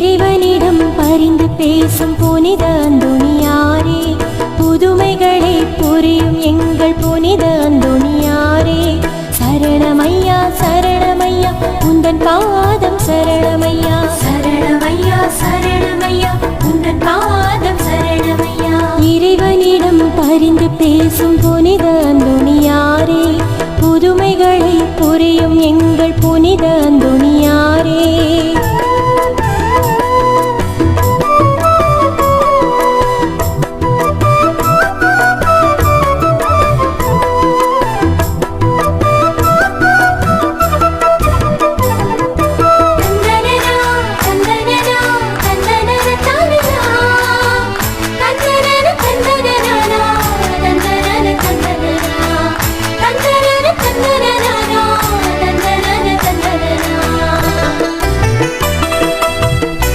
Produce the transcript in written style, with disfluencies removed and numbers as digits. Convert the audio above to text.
இறைவனிடம் பரிந்து பேசும் புனித அந்தோணியாரே, புதுமைகளை புரியும் எங்கள் புனித அந்தோணியாரே, சரணமையா சரணமையா உந்தன் பாதம் சரணமையா, சரணமையா சரணமையா உந்தன் பாதம் சரணமையா. இறைவனிடம் பரிந்து பேசும் புனித